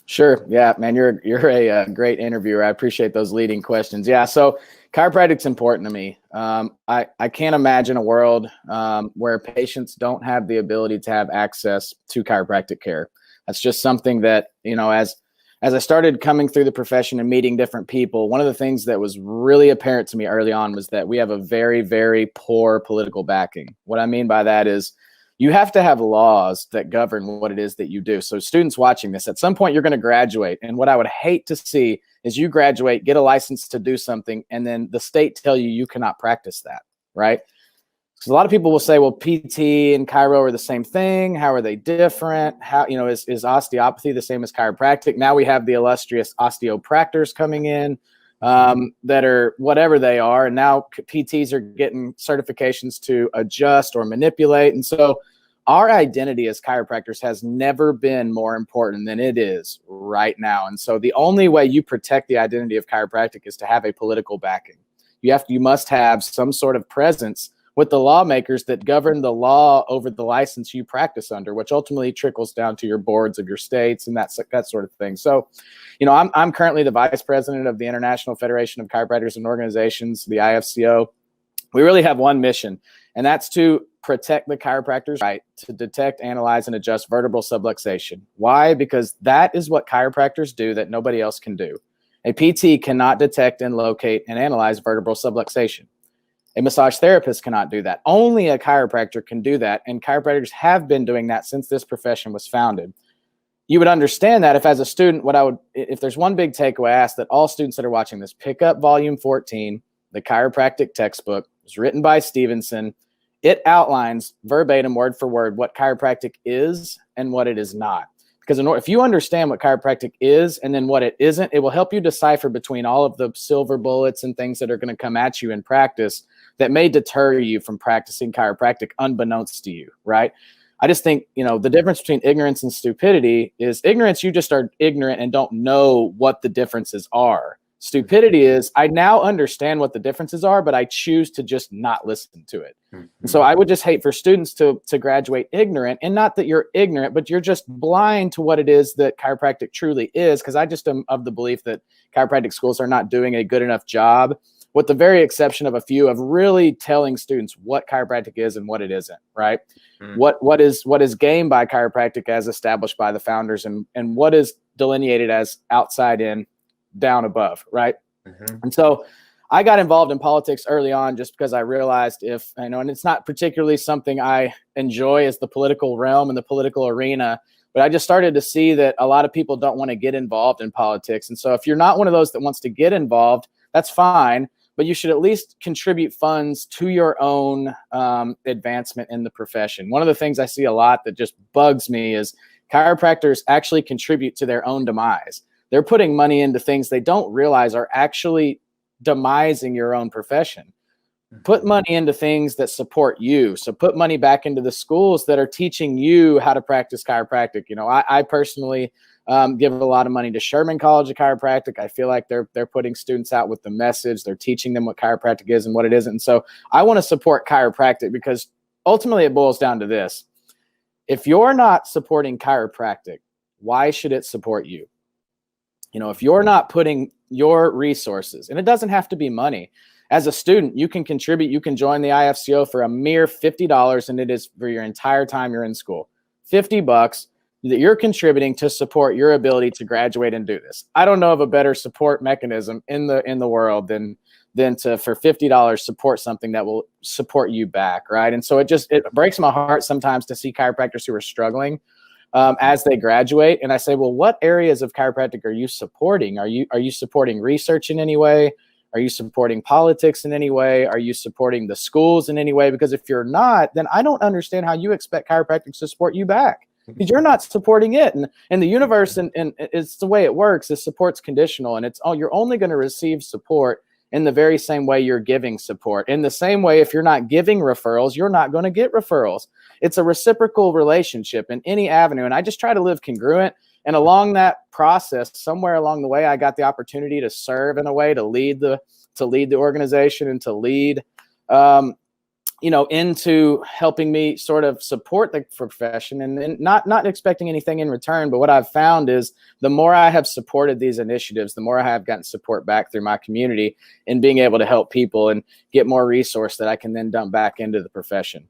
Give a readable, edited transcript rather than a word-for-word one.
Sure. Yeah, man, you're a great interviewer. I appreciate those leading questions. Yeah, so chiropractic's important to me. I can't imagine a world where patients don't have the ability to have access to chiropractic care. That's just something that, as I started coming through the profession and meeting different people, one of the things that was really apparent to me early on was that we have a very, very poor political backing. What I mean by that is you have to have laws that govern what it is that you do. So students watching this, at some point you're going to graduate. And what I would hate to see is you graduate, get a license to do something, and then the state tell you you cannot practice that, right? Because a lot of people will say, well, PT and chiro are the same thing. How are they different? How, is osteopathy the same as chiropractic? Now we have the illustrious osteopractors coming in that are whatever they are. And now PTs are getting certifications to adjust or manipulate. And so our identity as chiropractors has never been more important than it is right now. And so the only way you protect the identity of chiropractic is to have a political backing. You must have some sort of presence with the lawmakers that govern the law over the license you practice under, which ultimately trickles down to your boards of your states and that sort of thing. So, I'm currently the vice president of the International Federation of Chiropractors and Organizations, the IFCO. We really have one mission, and that's to protect the chiropractor's right to detect, analyze, and adjust vertebral subluxation. Why? Because that is what chiropractors do that nobody else can do. A PT cannot detect and locate and analyze vertebral subluxation. A massage therapist cannot do that. Only a chiropractor can do that, and chiropractors have been doing that since this profession was founded. You would understand that if, as a student, if there's one big takeaway, I ask that all students that are watching this pick up volume 14, the chiropractic textbook. It was written by Stevenson. It outlines verbatim, word for word, what chiropractic is and what it is not. Because if you understand what chiropractic is and then what it isn't, it will help you decipher between all of the silver bullets and things that are going to come at you in practice that may deter you from practicing chiropractic unbeknownst to you, right? I just think, the difference between ignorance and stupidity is ignorance, you just are ignorant and don't know what the differences are. Stupidity is, I now understand what the differences are, but I choose to just not listen to it. Mm-hmm. And so I would just hate for students to graduate ignorant, and not that you're ignorant, but you're just blind to what it is that chiropractic truly is. Because I just am of the belief that chiropractic schools are not doing a good enough job, with the very exception of a few, of really telling students what chiropractic is and what it isn't, right? Mm. What is gained by chiropractic as established by the founders, and what is delineated as outside in, down above, right? Mm-hmm. And so I got involved in politics early on just because I realized and it's not particularly something I enjoy as the political realm and the political arena, but I just started to see that a lot of people don't want to get involved in politics. And so if you're not one of those that wants to get involved, that's fine, but you should at least contribute funds to your own advancement in the profession. One of the things I see a lot that just bugs me is chiropractors actually contribute to their own demise. They're putting money into things they don't realize are actually demising your own profession. Put money into things that support you. So put money back into the schools that are teaching you how to practice chiropractic. I personally give a lot of money to Sherman College of Chiropractic. I feel like they're putting students out with the message. They're teaching them what chiropractic is and what it isn't. And so I want to support chiropractic because ultimately it boils down to this. If you're not supporting chiropractic, why should it support you? If you're not putting your resources, and it doesn't have to be money. As a student, you can contribute. You can join the IFCO for a mere $50, and it is for your entire time you're in school. $50 that you're contributing to support your ability to graduate and do this. I don't know of a better support mechanism in the world than to, for $50, support something that will support you back, right? And so it breaks my heart sometimes to see chiropractors who are struggling as they graduate. And I say, well, what areas of chiropractic are you supporting? Are you supporting research in any way? Are you supporting politics in any way? Are you supporting the schools in any way? Because if you're not, then I don't understand how you expect chiropractic to support you back, because you're not supporting it. And the universe, and it's the way it works, is support's conditional. And you're only going to receive support in the very same way you're giving support. In the same way, if you're not giving referrals, you're not going to get referrals. It's a reciprocal relationship in any avenue. And I just try to live congruent. And along that process, somewhere along the way, I got the opportunity to serve in a way, to lead the organization and to lead into helping me sort of support the profession, and not expecting anything in return. But what I've found is the more I have supported these initiatives, the more I have gotten support back through my community and being able to help people and get more resource that I can then dump back into the profession.